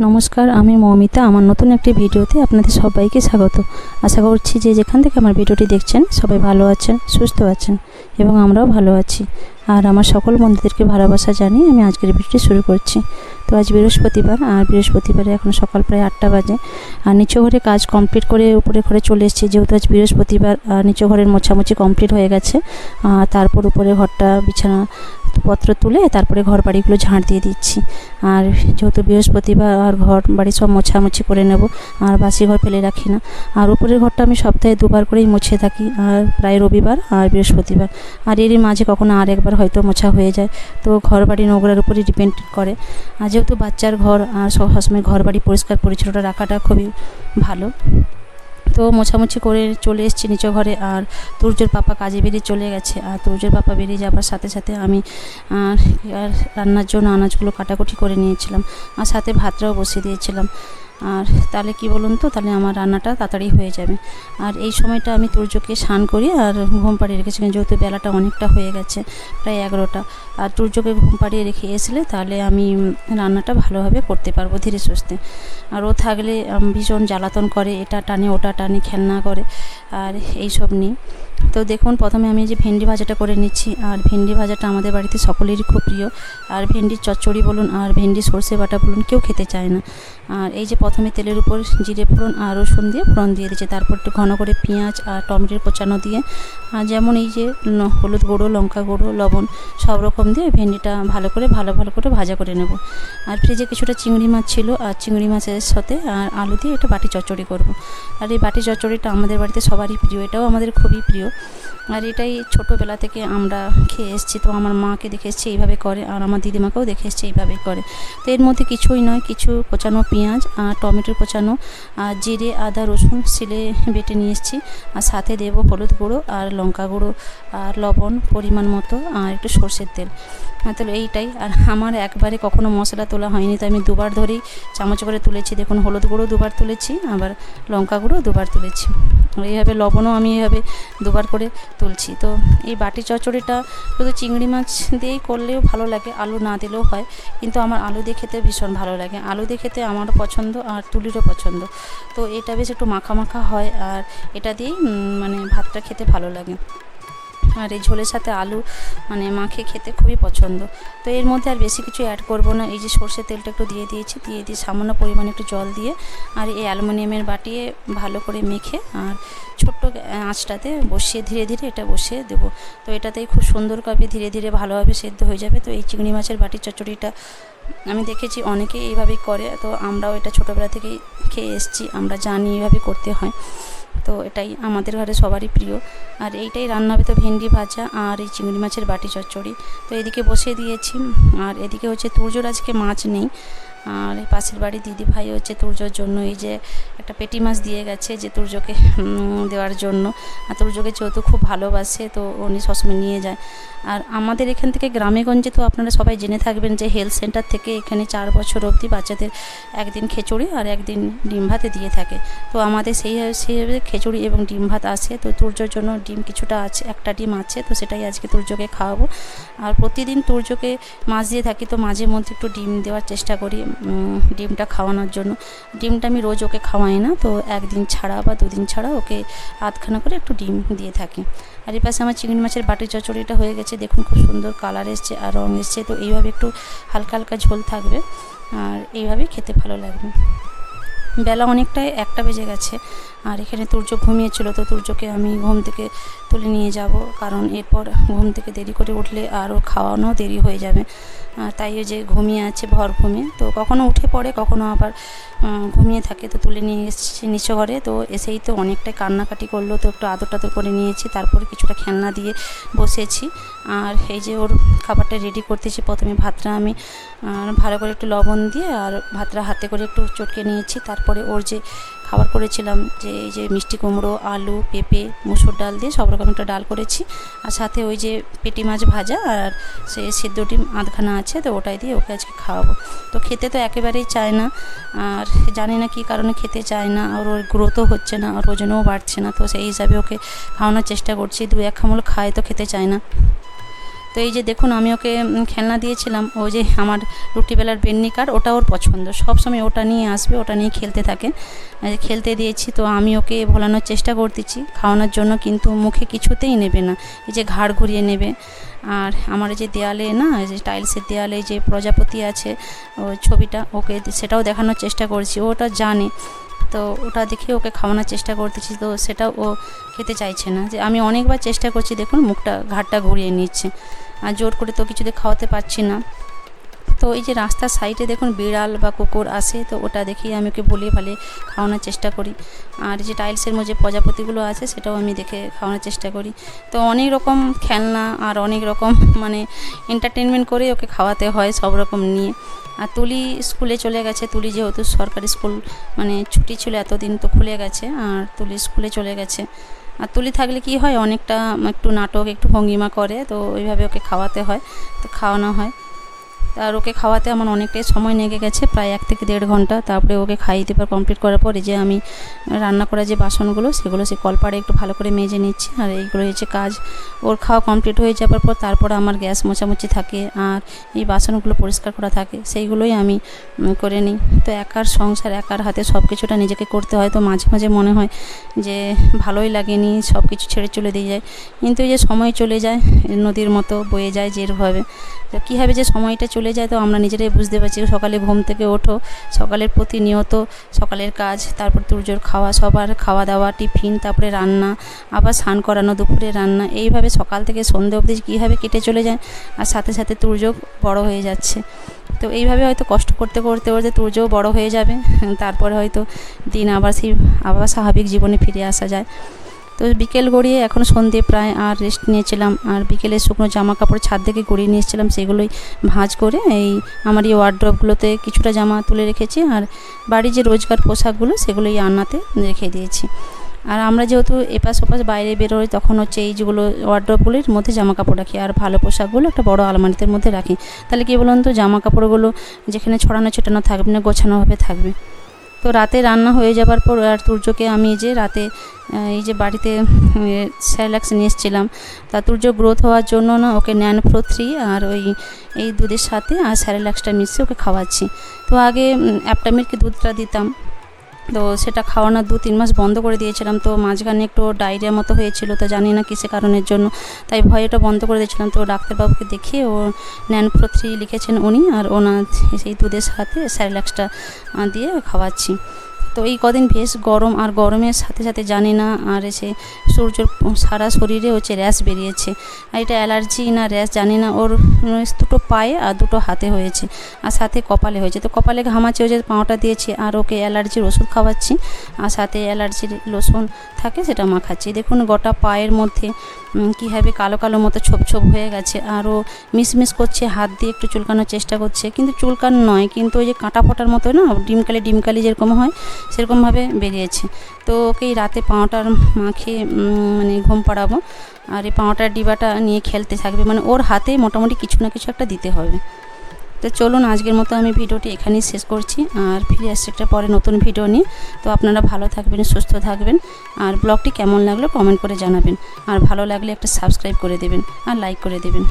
নমস্কার, আমি মৌমিতা। আমার নতুন একটি ভিডিওতে আপনাদের সবাইকে স্বাগত। আশা করছি যে যেখান থেকে আমার ভিডিওটি দেখছেন সবাই ভালো আছেন, সুস্থ আছেন এবং আমরাও ভালো আছি। আর আমার সকল বন্ধুদেরকে ভালোবাসা জানিয়ে আমি আজকের ভিডিওটি শুরু করছি। তো আজ বৃহস্পতিবার, আর বৃহস্পতিবারে এখন সকাল প্রায় 8টা বাজে। আর নিচু ঘরে কাজ কমপ্লিট করে উপরে ঘরে চলে এসেছি, যেহেতু আজ বৃহস্পতিবার। আর নিচু ঘরের মোছামুছি কমপ্লিট হয়ে গেছে। তারপর উপরে ঘরটা বিছানা পত্র তুলে তারপরে ঘর বাড়িগুলো ঝাঁট দিয়ে দিচ্ছি। আর যেহেতু বৃহস্পতিবার, আর ঘর বাড়ি সব মোছামুছি করে নেব, আর বাসি ঘর ফেলে রাখি না। আর উপরের ঘরটা আমি সপ্তাহে 2বার করেই মুছে থাকি, আর প্রায় রবিবার আর বৃহস্পতিবার। আর এরই মাঝে কখনো আর একবার হয়তো মোছা হয়ে যায়। তো ঘর বাড়ি নোংরার উপরই ডিপেন্ড করে। আর যেহেতু বাচ্চার ঘর, আর সবসময় ঘর বাড়ি পরিষ্কার পরিচ্ছন্নতা রাখাটা খুবই ভালো। তো মোছামুছি করে চলে এসেছি নিচু ঘরে। আর তুর্যর পাপা কাজে বেরিয়ে চলে গেছে। আর তুর্যর পাপা বেরিয়ে যাবার সাথে সাথে আমি আর রান্নার জন্য আনাজগুলো কাটাকুটি করে নিয়েছিলাম, আর সাথে ভাতটাও বসিয়ে দিয়েছিলাম। আর তাহলে কি বলুন তো, তাহলে আমার রান্নাটা তাড়াতাড়ি হয়ে যাবে। আর এই সময়টা আমি তুর্যকে স্নান করি আর ঘুম পাড়িয়ে রেখেছি, যেহেতু বেলাটা অনেকটা হয়ে গেছে, প্রায় 11টা। আর তুর্যকে ঘুম পাড়িয়ে রেখে আসলে তাহলে আমি রান্নাটা ভালোভাবে করতে পারবো ধীরে সুস্থে। আর ও থাকলে ভীষণ জ্বালাতন করে, এটা টানে ওটা টানে, খেলনা করে আর এইসব নিয়ে। তো দেখুন, প্রথমে আমি যে ভেন্ডি ভাজাটা করে নিচ্ছি। আর ভেন্ডি ভাজাটা আমাদের বাড়িতে সকলেরই খুব প্রিয়। আর ভেন্ডির চচ্চড়ি বলুন আর ভেন্ডি সর্ষে বাটা বলুন, কেউ খেতে চায় না। আর এই যে প্রথমে তেলের উপর জিরে ফোড়ন আর রসুন দিয়ে ফোড়ন দিয়ে দিয়েছে, তারপর একটু ঘন করে পেঁয়াজ আর টমেটোর কোচানো দিয়ে, আর যেমন এই যে হলুদ গুঁড়ো, লঙ্কা গুঁড়ো, লবণ সব রকম দিয়ে ভেন্ডিটা ভালো করে ভাজা করে নেব। আর ফ্রিজে কিছুটা চিংড়ি মাছ ছিল, আর চিংড়ি মাছের সাথে আর আলু দিয়ে একটা বাটি চচ্চড়ি করব। আর এই বাটি চচ্চড়িটা আমাদের বাড়িতে সবারই প্রিয়, এটাও আমাদের খুবই প্রিয়। আর এটাই ছোটোবেলা থেকে আমরা খেয়ে এসেছি। তো আমার মাকে দেখে এসেছি এইভাবে করে, আর আমার দিদিমাকেও দেখে এসেছি এইভাবেই করে। তো এর মধ্যে কিছুই নয়, কিছু কোচানো পেঁয়াজ আর টমেটোর কোচানো, আর জিরে আদা রসুন শিলে বেটে নিয়ে এসেছি। আর সাথে দেবো হলুদ গুঁড়ো আর লঙ্কা গুঁড়ো আর লবণ পরিমাণ মতো, আর একটু সর্ষের তেল। তাহলে এইটাই। আর আমার একবারে কখনো মশলা তোলা হয়নি, তো আমি 2বার ধরেই চামচ করে তুলেছি। দেখুন, হলুদ গুঁড়ো 2বার তুলেছি, আবার লঙ্কা গুঁড়ো 2বার তুলেছি। এইভাবে লবণও আমি এইভাবে 2বার করে তুলছি। তো এই বাটি চচ্চড়িটা শুধু চিংড়ি মাছ দিয়েই করলেও ভালো লাগে, আলু না দিলেও হয়, কিন্তু আমার আলু দিয়ে খেতে ভীষণ ভালো লাগে। আলু দিয়ে খেতে আমারও পছন্দ আর তুলিরও পছন্দ। তো এটা বেশ একটু মাখা মাখা হয়, আর এটা দিয়েই মানে ভাতটা খেতে ভালো লাগে। আর এই ঝোলের সাথে আলু মানে মাখে খেতে খুবই পছন্দ। তো এর মধ্যে আর বেশি কিছু অ্যাড করব না। এই যে সর্ষের তেলটা একটু দিয়ে দিয়েছি, দিয়ে সামান্য পরিমাণে একটু জল দিয়ে, আর এই অ্যালুমিনিয়ামের বাটিয়ে ভালো করে মেখে আর ছোট্ট আঁচটাতে বসিয়ে ধীরে ধীরে এটা বসিয়ে দেবো। তো এটাতেই খুব সুন্দরভাবে ধীরে ধীরে ভালোভাবে সেদ্ধ হয়ে যাবে। তো এই চিংড়ি মাছের বাটির চচ্চড়িটা আমি দেখেছি অনেকেই এইভাবেই করে, তো আমরাও এটা ছোটোবেলা থেকেই খেয়ে এসেছি, আমরা জানি এইভাবে করতে হয়। তো এটাই আমাদের ঘরে সবারই প্রিয়। আর এইটাই রান্না হবে। তো ভেন্ডি ভাজা আর এই চিংড়ি মাছের বাটি চচ্চড়ি তো এদিকে বসিয়ে দিয়েছি। আর এদিকে হচ্ছে তুর্যর আজকে মাছ নেই, আর এই পাশের বাড়ি দিদি ভাই হচ্ছে তুর্যর জন্য এই যে একটা পেটি মাছ দিয়ে গেছে, যে তুর্যকে দেওয়ার জন্য। আর তুর্যকে যেহেতু খুব ভালোবাসে, তো উনি সবসময় নিয়ে যায়। আর আমাদের এখান থেকে গ্রামেগঞ্জে তো আপনারা সবাই জেনে থাকবেন যে হেলথ সেন্টার থেকে এখানে 4 বছর অবধি বাচ্চাদের একদিন খিচুড়ি আর একদিন ডিম ভাতে দিয়ে থাকে। তো আমাদের সেইভাবে খিচুড়ি এবং ডিম ভাত আসে। তো তুর্যর জন্য ডিম কিছুটা আছে, একটা ডিম আছে, তো সেটাই আজকে তুর্যকে খাওয়াবো। আর প্রতিদিন তুর্যকে মাছ দিয়ে থাকি, তো মাঝে মধ্যে একটু ডিম দেওয়ার চেষ্টা করি ডিমটা খাওয়ানোর জন্য। ডিমটা আমি রোজ ওকে খাওয়াই না, তো একদিন ছাড়া বা 2 দিন ছাড়া ওকে আধখানা করে একটু ডিম দিয়ে থাকি। আর এই পাশে আমার চিংড়ি মাছের বাটি চচ্চড়িটা হয়ে গেছে। দেখুন, খুব সুন্দর কালার এসছে আর রঙ এসছে। তো এইভাবে একটু হালকা হালকা ঝোল থাকবে, আর এইভাবেই খেতে ভালো লাগবে। বেলা অনেকটাই 1টা বেজে গেছে। আর এখানে তুর্য ঘুমিয়েছিল, তো তুর্যকে আমি ঘুম থেকে তুলে নিয়ে যাব, কারণ এরপর ঘুম থেকে দেরি করে উঠলে আরও খাওয়ানো দেরি হয়ে যাবে। তাই ওই যে ঘুমিয়ে আছে ভর ঘুমিয়ে, তো কখনো উঠে পড়ে, কখনো আবার ঘুমিয়ে থাকে। তো তুলে নিয়ে এসেছি নিচু ঘরে। তো এসেই তো অনেকটাই কান্নাকাটি করলো, তো একটু আদর টাদর করে নিয়েছি, তারপরে কিছুটা খেলনা দিয়ে বসেছি। আর এই যে ওর খাবারটা রেডি করতেছি। প্রথমে ভাতটা আমি ভালো করে একটু লবণ দিয়ে আর ভাতটা হাতে করে একটু চটকে নিয়েছি। তারপরে ওর যে খাবার করেছিলাম, যে এই যে মিষ্টি কুমড়ো, আলু, পেঁপে, মুসুর ডাল দিয়ে সব রকম একটা ডাল করেছি, আর সাথে ওই যে পেটি মাছ ভাজা আর সে সেদ্ধ ডিম আধখানা আছে, তো ওটাই দিয়ে ওকে আজকে খাওয়াবো। তো খেতে তো একেবারেই চায় না, আর জানি না কী কারণে খেতে চায় না। আর ওর গ্রোথও হচ্ছে না, আর ওজনও বাড়ছে না। তো সেই হিসাবে ওকে খাওয়ানোর চেষ্টা করছি। 2-1 কামড় খায়, তো খেতে চায় না। তো এই যে দেখুন আমি ওকে খেলনা দিয়েছিলাম, ওই যে আমার রুটি বেলার বেন্নি কাঠ, ওটা ওর পছন্দ, সবসময় ওটা নিয়ে আসবে, ওটা নিয়ে খেলতে থাকে। খেলতে দিয়েছি, তো আমি ওকে ভোলানোর চেষ্টা করতেছি খাওয়ানোর জন্য, কিন্তু মুখে কিছুতেই নেবে না, এই যে ঘাড় ঘুরিয়ে নেবে। আর আমার যে দেয়ালে না, যে টাইলসের দেয়ালে যে প্রজাপতি আছে ওই ছবিটা, ওকে সেটাও দেখানোর চেষ্টা করছি, ওটা জানে। তো ওটা দেখে ওকে খাওয়ানোর চেষ্টা করতেছি, তো সেটাও ও খেতে চাইছে না। যে আমি অনেকবার চেষ্টা করছি, দেখুন মুখটা ঘাড়টা ঘুরিয়ে নিচ্ছে, আর জোর করে তো কিছুতে খাওয়াতে পারছি না। তো এই যে রাস্তার সাইডে দেখুন বিড়াল বা কুকুর আসে, তো ওটা দেখেই আমি ওকে বলিয়ে ভালে খাওয়ানোর চেষ্টা করি। আর যে টাইলসের মধ্যে প্রজাপতিগুলো আছে সেটাও আমি দেখে খাওয়ানোর চেষ্টা করি। তো অনেক রকম খেলনা আর অনেক রকম মানে এন্টারটেনমেন্ট করে ওকে খাওয়াতে হয় সব রকম নিয়ে। আর তুলি স্কুলে চলে গেছে, তুলি যেহেতু সরকারি স্কুল মানে ছুটি ছিল এতদিন, তো খুলে গেছে, আর তুলি স্কুলে চলে গেছে। আর তুলি থাকলে কি হয়, অনেকটা একটু নাটক একটু ভঙ্গিমা করে, তো ওইভাবে ওকে খাওয়াতে হয়, তো খাওয়ানো হয়। আর ওকে খাওয়াতে আমার অনেকটাই সময় লেগে গেছে, প্রায় 1 থেকে 1.5 ঘন্টা। তারপরে ওকে খাইয়ে দেওয়ার কমপ্লিট করার পরে যে আমি রান্না করা যে বাসনগুলো সেগুলো সে কলপাড়ে একটু ভালো করে মেজে নিচ্ছি। আর এইগুলো হচ্ছে কাজ, ওর খাওয়া কমপ্লিট হয়ে যাওয়ার পর তারপরে আমার গ্যাস মোছামুছি থাকে আর এই বাসনগুলো পরিষ্কার করা থাকে, সেইগুলোই আমি করে নিই। তো একার সংসার, একার হাতে সব কিছুটা নিজেকে করতে হয়, তো মাঝে মাঝে মনে হয় যে ভালোই লাগেনি, সব কিছু ছেড়ে চলে দিয়ে যায়। কিন্তু এই যে সময় চলে যায় নদীর মতো বয়ে যায় যেভাবে, তো কীভাবে যে সময়টা চলে যায় তো আমরা নিজেরাই বুঝতে পারছি। সকালে ঘুম থেকে ওঠো, সকালের প্রতিনিয়ত সকালের কাজ, তারপর তুর্যর খাওয়া, সবার খাওয়া দাওয়া, টিফিন, তারপরে রান্না, আবার স্নান করানো, দুপুরে রান্না, এইভাবে সকাল থেকে সন্ধে অবধি কীভাবে কেটে চলে যায়। আর সাথে সাথে তুর্য বড় হয়ে যাচ্ছে, তো এইভাবে হয়তো কষ্ট করতে করতে করতে তুর্যও বড় হয়ে যাবে, তারপরে হয়তো দিন আবার স্বাভাবিক জীবনে ফিরে আসা যায়। তো বিকেল গড়িয়ে এখন সন্ধে প্রায়, আর রেস্ট নিয়েছিলাম। আর বিকেলে শুকনো জামা কাপড় ছাদ থেকে গড়িয়ে নিয়েছিলাম, সেগুলোই ভাঁজ করে এই আমার এই ওয়ার্ড্রপগুলোতে কিছুটা জামা তুলে রেখেছি, আর বাড়ির যে রোজকার পোশাকগুলো সেগুলো এই আলনাতে রেখে দিয়েছি। আর আমরা যেহেতু এপাশ ওপাশ বাইরে বেরোই, তখন হচ্ছে এই যেগুলো ওয়ার্ড্রপগুলির মধ্যে জামা কাপড় রাখি, আর ভালো পোশাকগুলো একটা বড় আলমারিতে মধ্যে রাখি। তাহলে কী বলুন তো, জামা কাপড়গুলো যেখানে ছড়ানো ছিটানো থাকবে না, গোছানোভাবে থাকবে। তো রাতে রান্না হয়ে যাবার পর আর তুর্যকে আমি যে রাতে এই যে বাড়িতে স্যারেলাক্স নিয়ে এসেছিলাম, তা তুর্য গ্রোথ হওয়ার জন্য না ওকে ন্যানপ্রো 3 আর এই দুধের সাথে আর স্যারেলাক্সটা মিশিয়ে ওকে খাওয়াচ্ছি। তো আগে অ্যাপটামিলকে দুধটা দিতাম, তো সেটা খাওয়ানোর 2-3 মাস বন্ধ করে দিয়েছিলাম। তো মাঝখানে একটু ডায়রিয়া মতো হয়েছিল, তো জানি না কিসে কারণের জন্য, তাই ভয়টা বন্ধ করে দিয়েছিলাম। তো ডাক্তারবাবুকে দেখিয়ে ও ন্যানপ্রো 3 লিখেছেন উনি, আর ওনার সেই দুধের সাথে স্যারেলাক্সটা দিয়ে খাওয়াচ্ছি। তো এই কদিন বেশ গরম, আর গরমের সাথে সাথে জানি না আর এসে সূর্যর সারা শরীরে হচ্ছে র্যাশ বেরিয়েছে, আর এটা অ্যালার্জি না র্যাশ জানি না। ওর দুটো পায়ে আর দুটো হাতে হয়েছে, আর সাথে কপালে হয়েছে। তো কপালে ঘামাচ্ছে, ওই যে পাউটা দিয়েছি, আর ওকে অ্যালার্জির ওষুধ খাওয়াচ্ছি, আর সাথে অ্যালার্জির লোশন থাকে সেটা মাখাচ্ছি। দেখুন গোটা পায়ের মধ্যে কীভাবে কালো কালো মতো ছোপ ছোপ হয়ে গেছে, আর ও মিসমিস করছে, হাত দিয়ে একটু চুলকানোর চেষ্টা করছে, কিন্তু চুলকান নয়, কিন্তু ওই যে কাঁটা ফোটার মতো না, ডিমকালি যেরকম হয় সেরকমভাবে বেরিয়েছে। তো ওকে এই রাতে পাউটার মাখিয়ে মানে ঘুম পাড়াবো, আর এই পাউটার ডিবাটা নিয়ে খেলতে থাকবে, মানে ওর হাতে মোটামুটি কিছু না কিছু একটা দিতে হবে। তো চলুন আজকের মতো আমি ভিডিওটি এখানেই শেষ করছি, আর ফিরে আসছি একটা পরে নতুন ভিডিও নিয়ে। তো আপনারা ভালো থাকবেন, সুস্থ থাকবেন, আর ব্লগটি কেমন লাগলো কমেন্ট করে জানাবেন, আর ভালো লাগলে একটা সাবস্ক্রাইব করে দেবেন আর লাইক করে দেবেন।